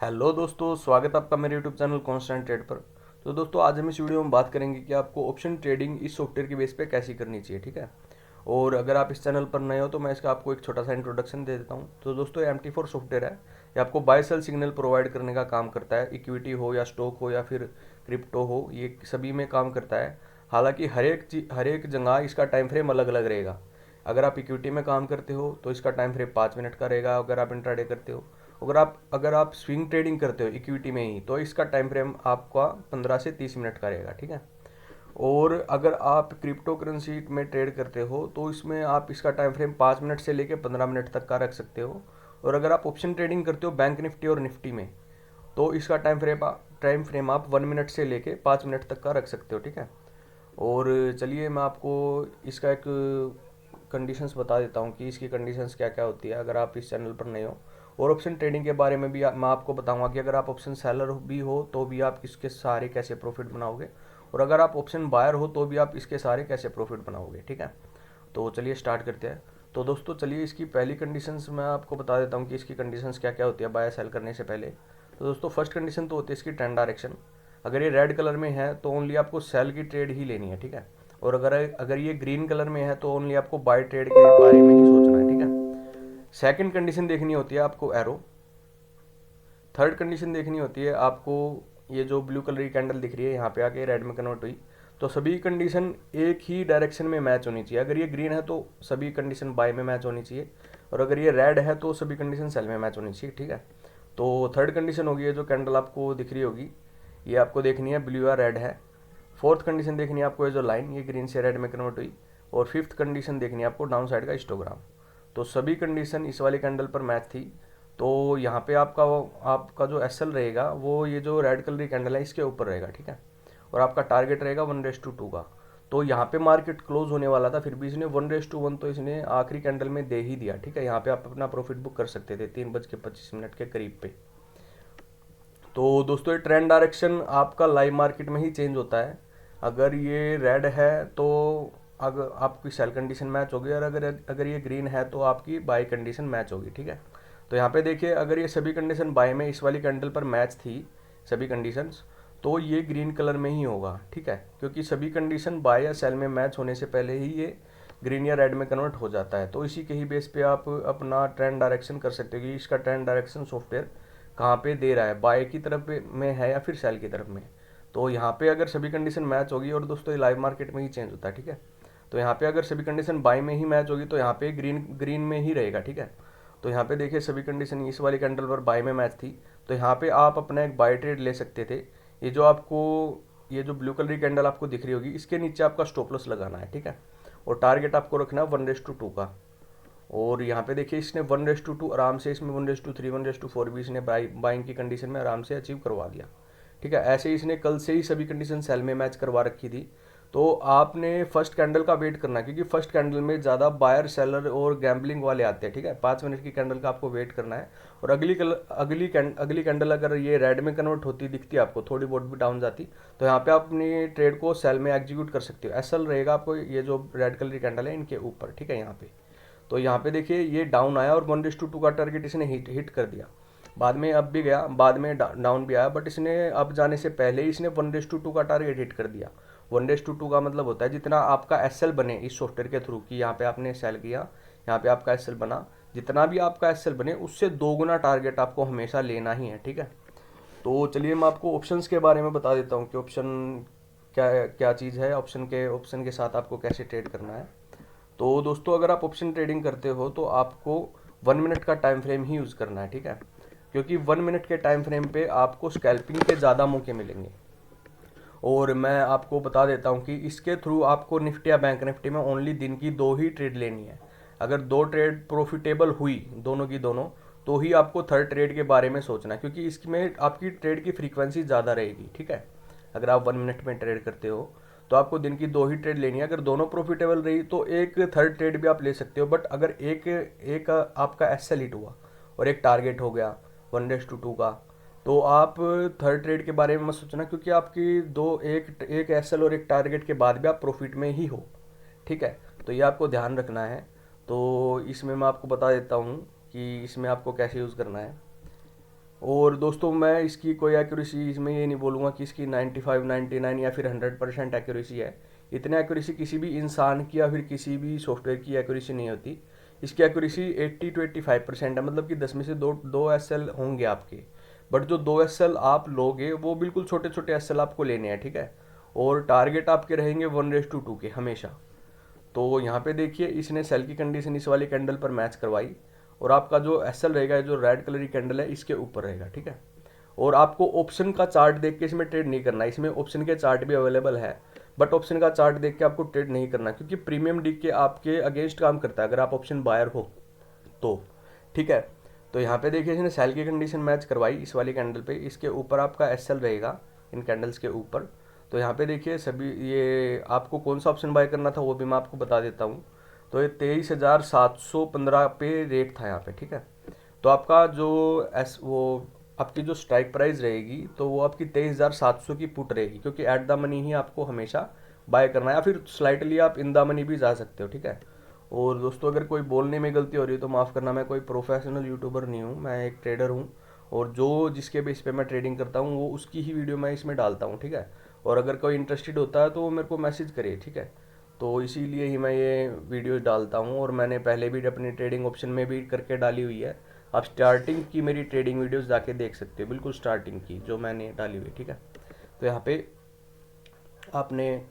Hello दोस्तों, स्वागत है आपका मेरे यूट्यूब चैनल कॉन्स्टेंट ट्रेड पर। तो दोस्तों, आज हम इस वीडियो में बात करेंगे कि आपको ऑप्शन ट्रेडिंग इस सॉफ्टवेयर की बेस पे कैसी करनी चाहिए। ठीक है। और अगर आप इस चैनल पर नए हो तो मैं इसका आपको एक छोटा सा इंट्रोडक्शन दे देता हूँ। तो दोस्तों, MT4 सॉफ्टवेयर है। ये आपको बाय सेल सिग्नल प्रोवाइड करने का काम करता है। इक्विटी हो या स्टॉक हो या फिर क्रिप्टो हो, ये सभी में काम करता है। हालांकि हर एक जगह इसका टाइम फ्रेम अलग अलग रहेगा। अगर आप इक्विटी में काम करते हो तो इसका टाइम फ्रेम 5 मिनट का रहेगा। अगर आप इंट्राडे करते हो, अगर आप स्विंग ट्रेडिंग करते हो इक्विटी में ही, तो इसका टाइम फ्रेम आपका 15 से 30 मिनट का रहेगा। ठीक है। और अगर आप क्रिप्टो करेंसी में ट्रेड करते हो तो इसमें आप इसका टाइम फ्रेम 5 मिनट से लेकर 15 मिनट तक का रख सकते हो। और अगर आप ऑप्शन ट्रेडिंग करते हो बैंक निफ्टी और निफ्टी में, तो इसका टाइम फ्रेम आप 1 मिनट से लेके 5 मिनट तक का रख सकते हो। ठीक है। और चलिए मैं आपको इसका एक कंडीशंस बता देता हूँ कि इसकी कंडीशंस क्या क्या होती है अगर आप इस चैनल पर नए हो। और ऑप्शन ट्रेडिंग के बारे में भी मैं आपको बताऊंगा कि अगर आप ऑप्शन सेलर भी हो तो भी आप इसके सारे कैसे प्रॉफिट बनाओगे, और अगर आप ऑप्शन बायर हो तो भी आप इसके सारे कैसे प्रॉफिट बनाओगे। ठीक है। तो चलिए स्टार्ट करते हैं। तो दोस्तों, चलिए इसकी पहली कंडीशंस मैं आपको बता देता हूँ कि इसकी कंडीशंस क्या क्या होती है बाय सेल करने से पहले। तो दोस्तों, फर्स्ट कंडीशन तो होती है इसकी ट्रेंड डायरेक्शन। अगर ये रेड कलर में है तो ओनली आपको सेल की ट्रेड ही लेनी है। ठीक है। और अगर अगर ये ग्रीन कलर में है तो ओनली आपको बाय ट्रेड के बारे में ही सोचना है। ठीक है। सेकंड कंडीशन देखनी होती है आपको एरो। थर्ड कंडीशन देखनी होती है आपको ये जो ब्लू कलर की कैंडल दिख रही है यहाँ पे आके रेड में कन्वर्ट हुई। तो सभी कंडीशन एक ही डायरेक्शन में मैच होनी चाहिए। अगर ये ग्रीन है तो सभी कंडीशन बाय में मैच होनी चाहिए, और अगर ये रेड है तो सभी कंडीशन सेल में मैच होनी चाहिए। ठीक है। तो थर्ड कंडीशन होगी ये जो कैंडल आपको दिख रही होगी, ये आपको देखनी है ब्लू या रेड है। फोर्थ कंडीशन देखनी है आपको ये जो लाइन ये ग्रीन से रेड में कन्वर्ट हुई। और फिफ्थ कंडीशन देखनी है आपको डाउन साइड का हिस्टोग्राम। तो सभी कंडीशन इस वाली कैंडल पर मैच थी। तो यहाँ पे आपका जो SL रहेगा वो ये जो रेड कलर की कैंडल है इसके ऊपर रहेगा। ठीक है। और आपका टारगेट रहेगा 1:2 का। तो यहाँ पे मार्केट क्लोज होने वाला था, फिर भी इसने 1:1 तो इसने आखिरी कैंडल में दे ही दिया। ठीक है। यहाँ पे आप अपना प्रॉफिट बुक कर सकते थे 3:25 के करीब पे। तो दोस्तों, ये ट्रेंड डायरेक्शन आपका लाइव मार्केट में ही चेंज होता है। अगर ये रेड है तो अगर आपकी सेल कंडीशन मैच होगी, और अगर अगर ये ग्रीन है तो आपकी बाई कंडीशन मैच होगी। ठीक है। तो यहाँ पे देखिए, अगर ये सभी कंडीशन बाय में इस वाली कैंडल पर मैच थी सभी कंडीशंस, तो ये ग्रीन कलर में ही होगा। ठीक है। क्योंकि सभी कंडीशन बाय या सेल में मैच होने से पहले ही ये ग्रीन या रेड में कन्वर्ट हो जाता है। तो इसी के ही बेस पे आप अपना ट्रेंड डायरेक्शन कर सकते हो कि इसका ट्रेंड डायरेक्शन सॉफ्टवेयर कहाँ पे दे रहा है, बाय की तरफ में है या फिर सेल की तरफ में। तो यहाँ पे अगर सभी कंडीशन मैच होगी, और दोस्तों ये लाइव मार्केट में ही चेंज होता है। ठीक है। तो यहाँ पे अगर सभी कंडीशन बाय में ही मैच होगी तो यहाँ पे ग्रीन ग्रीन में ही रहेगा। ठीक है। तो यहाँ पे देखिए सभी कंडीशन इस वाली कैंडल पर बाय में मैच थी, तो यहाँ पे आप अपना एक बाय ट्रेड ले सकते थे। ये जो ब्लू कलर की कैंडल आपको दिख रही होगी इसके नीचे आपका स्टॉप लॉस लगाना है। ठीक है। और टारगेट आपको रखना है 1:2 का। और यहाँ पे देखिए इसने 1:2 आराम से, इसमें 1:3 1:4 भी इसने बाइंग की कंडीशन में आराम से अचीव करवा दिया। ठीक है। ऐसे ही इसने कल से ही सभी कंडीशन सेल में मैच करवा रखी थी। तो आपने फर्स्ट कैंडल का वेट करना है, क्योंकि फर्स्ट कैंडल में ज़्यादा बायर सेलर और गैम्बलिंग वाले आते हैं। ठीक है। 5 मिनट की कैंडल का आपको वेट करना है। और अगली कैंडल अगर ये रेड में कन्वर्ट होती दिखती है आपको, थोड़ी बहुत भी डाउन जाती, तो यहाँ पे आप अपनी ट्रेड को सेल में एग्जीक्यूट कर सकते हो। SL रहेगा आपको ये जो रेड कलर की कैंडल है इनके ऊपर। ठीक है। यहाँ पे तो यहाँ पे देखिए ये डाउन आया और 1:2 का टारगेट इसने हिट हिट कर दिया। बाद में अब भी गया, बाद में डाउन भी आया, बट इसने अब जाने से पहले ही इसने 1:2 का टारगेट हिट कर दिया। 1:2 का मतलब होता है जितना आपका SL बने इस सॉफ्टवेयर के थ्रू, कि यहाँ पे आपने सेल किया, यहाँ पे आपका SL बना, जितना भी आपका SL बने उससे 2 गुना टारगेट आपको हमेशा लेना ही है। ठीक है। तो चलिए मैं आपको ऑप्शंस के बारे में बता देता हूँ कि ऑप्शन क्या क्या चीज़ है, ऑप्शन के साथ आपको कैसे ट्रेड करना है। तो दोस्तों, अगर आप ऑप्शन ट्रेडिंग करते हो तो आपको 1 मिनट का टाइम फ्रेम ही यूज़ करना है। ठीक है। क्योंकि 1 मिनट के टाइम फ्रेम पे आपको स्कैल्पिंग के ज़्यादा मौके मिलेंगे। और मैं आपको बता देता हूँ कि इसके थ्रू आपको निफ्टी या बैंक निफ्टी में ओनली दिन की 2 ही ट्रेड लेनी है। अगर 2 ट्रेड प्रॉफिटेबल हुई दोनों की दोनों, तो ही आपको थर्ड ट्रेड के बारे में सोचना है, क्योंकि इसमें आपकी ट्रेड की फ्रीक्वेंसी ज़्यादा रहेगी। ठीक है। अगर आप 1 मिनट में ट्रेड करते हो तो आपको दिन की 2 ही ट्रेड लेनी है। अगर दोनों प्रॉफिटेबल रही तो एक थर्ड ट्रेड भी आप ले सकते हो, बट अगर एक एक आपका SL हिट हुआ और एक टारगेट हो गया 1:2 का, तो आप थर्ड ट्रेड के बारे में मत सोचना, क्योंकि आपकी एक एक SL और एक टारगेट के बाद भी आप प्रॉफिट में ही हो। ठीक है। तो ये आपको ध्यान रखना है। तो इसमें मैं आपको बता देता हूँ कि इसमें आपको कैसे यूज़ करना है। और दोस्तों मैं इसकी कोई एक्यूरेसी इसमें ये नहीं बोलूँगा कि इसकी 95 99 या फिर 100% एक्यूरेसी है। इतनी एक्यूरेसी किसी भी इंसान की या फिर किसी भी सॉफ्टवेयर की एक्यूरेसी नहीं होती। इसकी एक्यूरेसी 80 to 85% है, मतलब कि 10 में से दो दो एसएल होंगे आपके। बट जो दो एसएल आप लोगे वो बिल्कुल छोटे छोटे एसएल आपको लेने हैं, ठीक है। और टारगेट आपके रहेंगे 1:2 के हमेशा। तो यहाँ पे देखिए इसने सेल की कंडीशन इस वाली कैंडल पर मैच करवाई, और आपका जो एसएल रहेगा, जो रेड कलर की कैंडल है, इसके ऊपर रहेगा, ठीक है। और आपको ऑप्शन का चार्ट देख के इसमें ट्रेड नहीं करना, इसमें ऑप्शन के चार्ट भी अवेलेबल है, बट ऑप्शन का चार्ट देख के आपको ट्रेड नहीं करना, क्योंकि प्रीमियम डी के आपके अगेंस्ट काम करता है अगर आप ऑप्शन बायर हो तो, ठीक है। तो यहाँ पे देखिए इसने सेल की कंडीशन मैच करवाई इस वाली कैंडल पे, इसके ऊपर आपका एसएल रहेगा इन कैंडल्स के ऊपर। तो यहाँ पे देखिए सभी, ये आपको कौन सा ऑप्शन बाय करना था वो भी मैं आपको बता देता हूँ। तो ये 23,715 पे रेट था यहाँ पे, ठीक है। तो आपका जो वो आपकी जो स्ट्राइक प्राइस रहेगी तो वो आपकी 23,700 की पुट रहेगी, क्योंकि एट द मनी ही आपको हमेशा बाय करना है, या फिर स्लाइटली आप इन द मनी भी जा सकते हो, ठीक है। और दोस्तों अगर कोई बोलने में गलती हो रही है तो माफ़ करना, मैं कोई प्रोफेशनल यूट्यूबर नहीं हूँ, मैं एक ट्रेडर हूँ। और जो जिसके बेस पे मैं ट्रेडिंग करता हूँ वो उसकी ही वीडियो मैं इसमें डालता हूँ, ठीक है। और अगर कोई इंटरेस्टेड होता है तो वो मेरे को मैसेज करे, ठीक है। तो इसीलिए ही मैं ये वीडियो डालता हूँ, और मैंने पहले भी अपनी ट्रेडिंग ऑप्शन में भी करके डाली हुई है। आप स्टार्टिंग की मेरी ट्रेडिंग वीडियोस जाके देख सकते हो, बिल्कुल स्टार्टिंग की जो मैंने डाली हुई है, ठीक है। तो यहाँ पे आपने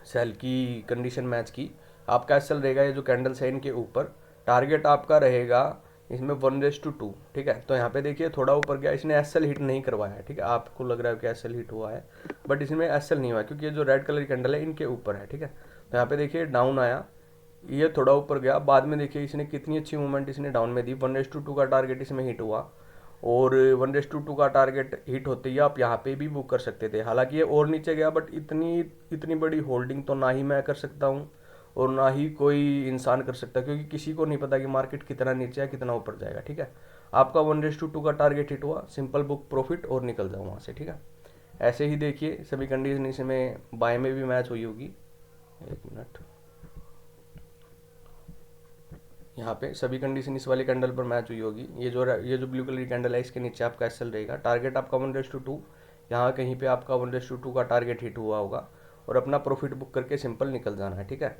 सेल की कंडीशन मैच की, आपका एसएल रहेगा ये जो कैंडल्स है इनके ऊपर, टारगेट आपका रहेगा इसमें 1:2, ठीक है। तो यहाँ पे देखिए थोड़ा ऊपर गया, इसने एसएल हिट नहीं करवाया है, ठीक है। आपको लग रहा है कि एसएल हिट हुआ है, बट इसमें एसएल नहीं हुआ है, क्योंकि ये जो रेड कलर की कैंडल है इनके ऊपर है, ठीक है। तो यहाँ पे देखिए डाउन आया, ये थोड़ा ऊपर गया, बाद में देखिए इसने कितनी अच्छी मूवमेंट इसने डाउन में दी, 1:2 का टारगेट इसमें हिट हुआ। और 1:2 का टारगेट हिट होते ही आप यहाँ पे भी बुक कर सकते थे, हालांकि ये और नीचे गया, बट इतनी इतनी बड़ी होल्डिंग तो ना ही मैं कर सकता हूँ और ना ही कोई इंसान कर सकता, क्योंकि किसी को नहीं पता कि मार्केट कितना नीचे है कितना ऊपर जाएगा, ठीक है। आपका 1:2 का टारगेट हिट हुआ, सिंपल बुक प्रॉफिट और निकल जाओ वहाँ से, ठीक है। ऐसे ही देखिए सभी कंडीशन इसमें बाय में भी मैच हुई होगी। एक मिनट, यहाँ पे सभी कंडीशन इस वाली कैंडल पर मैच हुई होगी। ये जो ब्लू कलर की कैंडल है इसके नीचे आपका एसएल रहेगा, टारगेट आपका 1:2, यहाँ कहीं पे आपका 1:2 का टारगेट हिट हुआ होगा, और अपना प्रॉफिट बुक करके सिंपल निकल जाना है, ठीक है।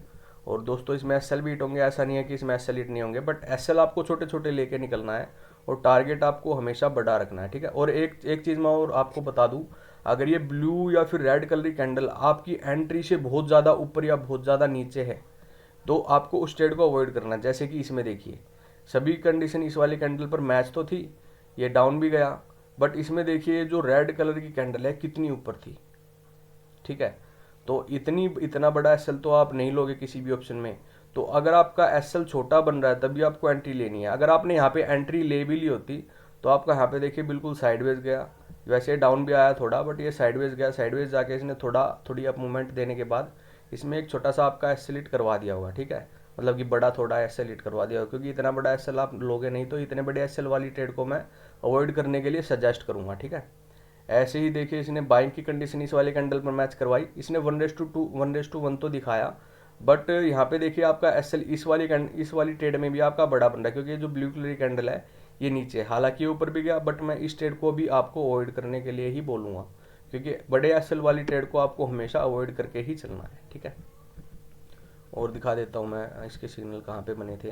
और दोस्तों इसमें एसएल भी हिट होंगे, ऐसा नहीं है कि इसमें एसएल हिट नहीं होंगे, बट एसएल आपको छोटे छोटे लेके निकलना है, और टारगेट आपको हमेशा बड़ा रखना है, ठीक है। और एक एक चीज़ मैं और आपको बता दूँ, अगर ये ब्लू या फिर रेड कलर की कैंडल आपकी एंट्री से बहुत ज़्यादा ऊपर या बहुत ज़्यादा नीचे है तो आपको उस ट्रेड को अवॉइड करना है। जैसे कि इसमें देखिए सभी कंडीशन इस वाली कैंडल पर मैच तो थी, ये डाउन भी गया, बट इसमें देखिए जो रेड कलर की कैंडल है कितनी ऊपर थी, ठीक है। तो इतना बड़ा एसएल तो आप नहीं लोगे किसी भी ऑप्शन में। तो अगर आपका एसएल छोटा बन रहा है तभी आपको एंट्री लेनी है। अगर आपने यहाँ पे एंट्री ले भी ली होती तो आपका यहाँ पे देखिए बिल्कुल साइडवेज गया, वैसे डाउन भी आया थोड़ा, बट ये साइडवेज गया, साइडवेज जाके इसने थोड़ी अप मूवमेंट देने के बाद इसमें एक छोटा सा आपका एसएल करवा दिया होगा, ठीक है। मतलब कि बड़ा थोड़ा एसएल करवा दिया होगा, क्योंकि इतना बड़ा एसएल आप लोगे नहीं, तो इतने बड़े एसएल वाली ट्रेड को मैं अवॉइड करने के लिए सजेस्ट करूँगा, ठीक है। ऐसे ही देखिए इसने बाइंग की कंडीशन इस वाले कैंडल पर मैच करवाई, इसने 1:1 तो दिखाया, बट यहाँ पे देखिए आपका एसएल इस वाली ट्रेड में भी आपका बड़ा बन रहा है, क्योंकि ये जो ब्लू कलर की कैंडल है ये नीचे, हालांकि ये ऊपर भी गया, बट मैं इस ट्रेड को भी आपको अवॉइड करने के लिए ही बोलूँगा, क्योंकि बड़े एसएल वाली ट्रेड को आपको हमेशा अवॉइड करके ही चलना है, ठीक है। और दिखा देता हूँ मैं इसके सिग्नल कहाँ पे बने थे।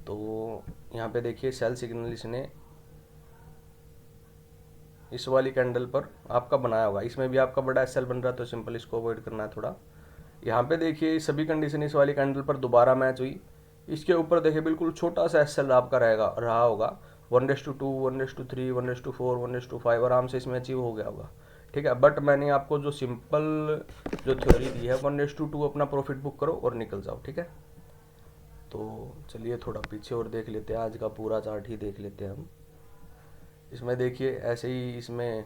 तो यहाँ पे देखिए सेल सिग्नल इसने इस वाली कैंडल पर आपका बनाया होगा, इसमें भी आपका बड़ा एसएल बन रहा है, तो सिंपल इसको अवॉइड करना है थोड़ा। यहाँ पे देखिए सभी कंडीशन इस वाली कैंडल पर दोबारा मैच हुई, इसके ऊपर देखिए बिल्कुल छोटा सा एसएल आपका रहा होगा, 1:2 1:3 1:4 1:5 आराम से इसमें अचीव हो गया होगा, ठीक है। बट मैंने आपको जो सिंपल जो थ्योरी दी है 1:2 अपना प्रॉफिट बुक करो और निकल जाओ, ठीक है। तो चलिए थोड़ा पीछे और देख लेते हैं, आज का पूरा चार्ट ही देख लेते हैं हम। इसमें देखिए ऐसे ही इसमें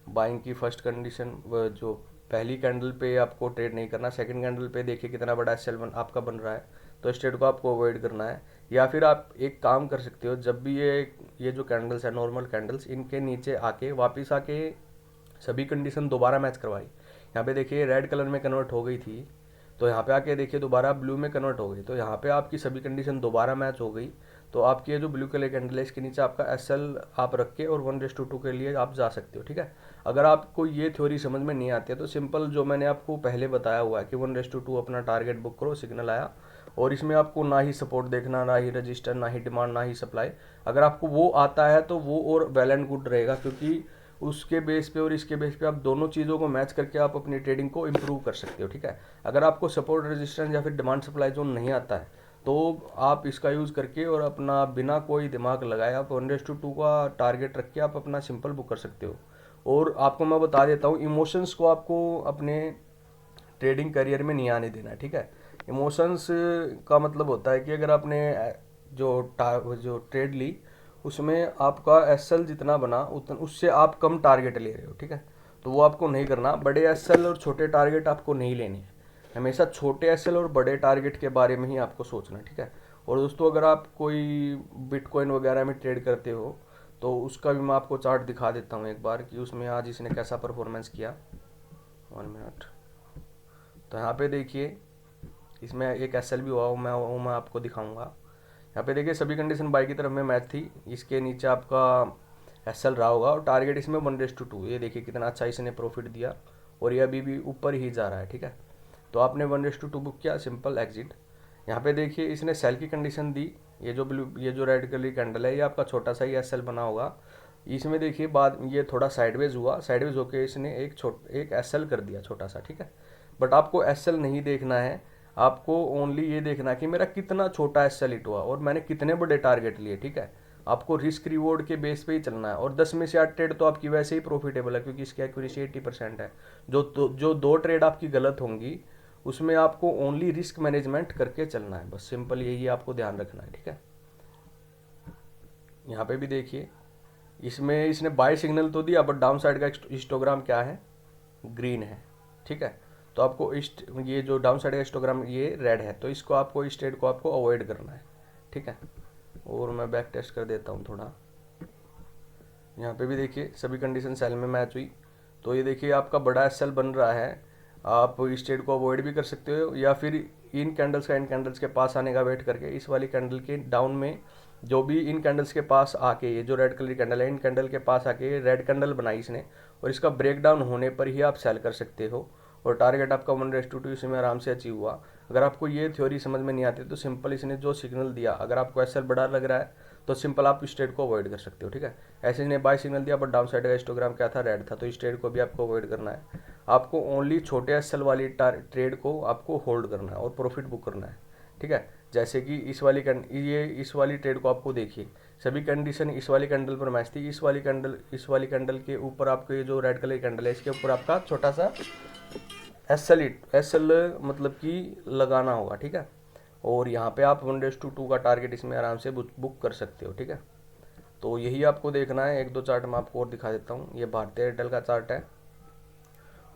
बाइंग की फर्स्ट कंडीशन, जो पहली कैंडल पे आपको ट्रेड नहीं करना, सेकंड कैंडल पे देखिए कितना बड़ा एसएल आपका बन रहा है, तो इस ट्रेड को आपको अवॉइड करना है। या फिर आप एक काम कर सकते हो, जब भी ये जो कैंडल्स है नॉर्मल कैंडल्स, इनके नीचे आके वापस आके सभी कंडीशन दोबारा मैच करवाई। यहाँ पे देखिए रेड कलर में कन्वर्ट हो गई थी, तो यहाँ पे आके देखिए दोबारा ब्लू में कन्वर्ट हो गई, तो यहाँ पे आपकी सभी कंडीशन दोबारा मैच हो गई। तो आपकी ये जो ब्लू कलर कैंडल है इसके नीचे आपका SL आप रख के और 1:2 के लिए आप जा सकते हो, ठीक है। अगर आपको ये थ्योरी समझ में नहीं आती है तो सिंपल जो मैंने आपको पहले बताया हुआ है कि 1:2 अपना टारगेट बुक करो, सिग्नल आया और इसमें आपको ना ही सपोर्ट देखना, ना ही रजिस्टर, ना ही डिमांड, ना ही सप्लाई। अगर आपको वो आता है तो वो और वेल एंड गुड रहेगा, क्योंकि उसके बेस पे और इसके बेस पे आप दोनों चीज़ों को मैच करके आप अपनी ट्रेडिंग को इम्प्रूव कर सकते हो, ठीक है। अगर आपको सपोर्ट, रेजिस्टेंस या फिर डिमांड सप्लाई जोन नहीं आता है तो आप इसका यूज़ करके और अपना बिना कोई दिमाग लगाए आप 1:2 का टारगेट रख के आप अपना सिंपल बुक कर सकते हो। और आपको मैं बता देता हूँ, इमोशंस को आपको अपने ट्रेडिंग करियर में नहीं आने देना है, ठीक है। इमोशंस का मतलब होता है कि अगर आपने जो ट्रेड ली उसमें आपका SL जितना बना उतना उससे आप कम टारगेट ले रहे हो, ठीक है। तो वो आपको नहीं करना। बड़े SL और छोटे टारगेट आपको नहीं लेने हैं, हमेशा छोटे SL और बड़े टारगेट के बारे में ही आपको सोचना है, ठीक है। और दोस्तों अगर आप कोई बिटकॉइन वगैरह में ट्रेड करते हो तो उसका भी मैं आपको चार्ट दिखा देता हूँ एक बार कि उसमें आज इसने कैसा परफॉर्मेंस किया। 1 मिनट। तो यहाँ पे देखिए इसमें एक SL भी हुआ, वो मैं आपको दिखाऊंगा। यहाँ पे देखिए सभी कंडीशन बाई की तरफ में मैच थी, इसके नीचे आपका SL रहा होगा और टारगेट इसमें 1:2। ये देखिए कितना अच्छा इसने प्रॉफिट दिया और ये अभी भी ऊपर ही जा रहा है, ठीक है। तो आपने 1:2 बुक किया, सिंपल एग्जिट। यहाँ पे देखिए इसने सेल की कंडीशन दी, ये जो रेड कलर कैंडल है ये आपका छोटा सा ही SL बना होगा। इसमें देखिए बाद ये थोड़ा साइडवेज हुआ, साइडवेज होके इसने एक SL कर दिया छोटा सा, ठीक है। बट आपको SL नहीं देखना है, आपको ओनली ये देखना है कि मेरा कितना छोटा SL हिट हुआ और मैंने कितने बड़े टारगेट लिए, ठीक है। आपको रिस्क रिवॉर्ड के बेस पे ही चलना है और 10 में से 8 ट्रेड तो आपकी वैसे ही प्रॉफिटेबल है क्योंकि इसकी एक्यूरेसी 80% है। जो दो ट्रेड आपकी गलत होंगी उसमें आपको ओनली रिस्क मैनेजमेंट करके चलना है, बस सिंपल यही आपको ध्यान रखना है, ठीक है। यहाँ पे भी देखिए इसमें इसने बाय सिग्नल तो दिया बट डाउन साइड का हिस्टोग्राम क्या है, ग्रीन है, ठीक है। तो आपको ये जो डाउन साइड का हिस्टोग्राम ये रेड है, तो इसको आपको इस ट्रेड को आपको अवॉइड करना है, ठीक है। और मैं बैक टेस्ट कर देता हूँ थोड़ा। यहाँ पे भी देखिए सभी कंडीशन सेल में मैच हुई, तो ये देखिए आपका बड़ा SL बन रहा है। आप इस ट्रेड को अवॉइड भी कर सकते हो या फिर इन कैंडल्स के पास आने का वेट करके इस वाली कैंडल के डाउन में जो भी इन कैंडल्स के पास आके ये जो रेड कलर कैंडल है इन कैंडल के पास आके रेड कैंडल बनाई इसने और इसका ब्रेक डाउन होने पर ही आप सेल कर सकते हो और टारगेट आपका 1:2 इसमें आराम से अचीव हुआ। अगर आपको ये थ्योरी समझ में नहीं आती तो सिंपल इसने जो सिग्नल दिया, अगर आपको SL बड़ा लग रहा है तो सिंपल आप इस ट्रेड को अवॉइड कर सकते हो, ठीक है। ऐसे इसने बाय सिग्नल दिया बट डाउन साइड का हिस्टोग्राम क्या था, रेड था, तो इस ट्रेड को भी आपको अवॉइड करना है। आपको ओनली छोटे SL वाली ट्रेड को आपको होल्ड करना है और प्रॉफिट बुक करना है, ठीक है। जैसे कि इस वाली ट्रेड को आपको देखिए सभी कंडीशन इस वाली कैंडल पर मैच थी, इस वाली कैंडल के ऊपर आपको ये जो रेड कलर कैंडल है इसके ऊपर आपका छोटा सा SL मतलब कि लगाना होगा, ठीक है। और यहाँ पे आप 1:2 का टारगेट इसमें आराम से बुक कर सकते हो, ठीक है। तो यही आपको देखना है। एक दो चार्ट मैं आपको और दिखा देता हूँ। ये भारतीय एयरटेल का चार्ट है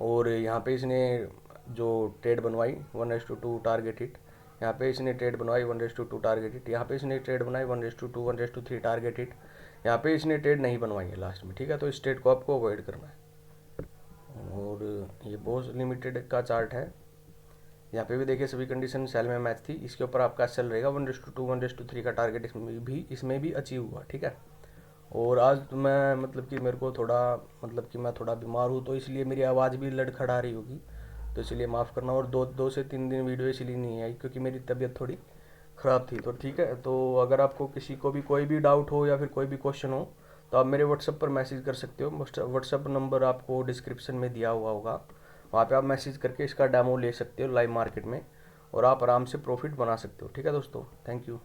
और यहाँ पे इसने जो ट्रेड बनवाई 1:2 टारगेट हिट, यहाँ पे इसने ट्रेड बनवाई 1:2 टारगेट हिट, यहाँ पे इसने ट्रेड बनाई 1:2 1:3 टारगेट हिट, यहाँ पे इसने ट्रेड नहीं बनवाई है लास्ट में, ठीक है। तो इस ट्रेड को आपको अवॉइड करना है। और ये बोस लिमिटेड का चार्ट है, यहाँ पे भी देखिए सभी कंडीशन सेल में मैच थी, इसके ऊपर आपका सेल रहेगा 1:2 1:3 का टारगेट इसमें भी अचीव हुआ, ठीक है। और आज तो मैं मतलब कि मेरे को थोड़ा मतलब कि मैं थोड़ा बीमार हूँ तो इसलिए मेरी आवाज़ भी लड़खड़ा रही होगी, तो इसलिए माफ़ करना। और दो से तीन दिन वीडियो इसलिए नहीं आई क्योंकि मेरी तबीयत थोड़ी ख़राब थी, तो ठीक है। तो अगर आपको किसी को भी कोई भी डाउट हो या फिर कोई भी क्वेश्चन हो तो आप मेरे व्हाट्सएप पर मैसेज कर सकते हो। व्हाट्सएप नंबर आपको डिस्क्रिप्शन में दिया हुआ होगा, वहाँ पे आप मैसेज करके इसका डेमो ले सकते हो लाइव मार्केट में और आप आराम से प्रॉफिट बना सकते हो, ठीक है दोस्तों। Thank you.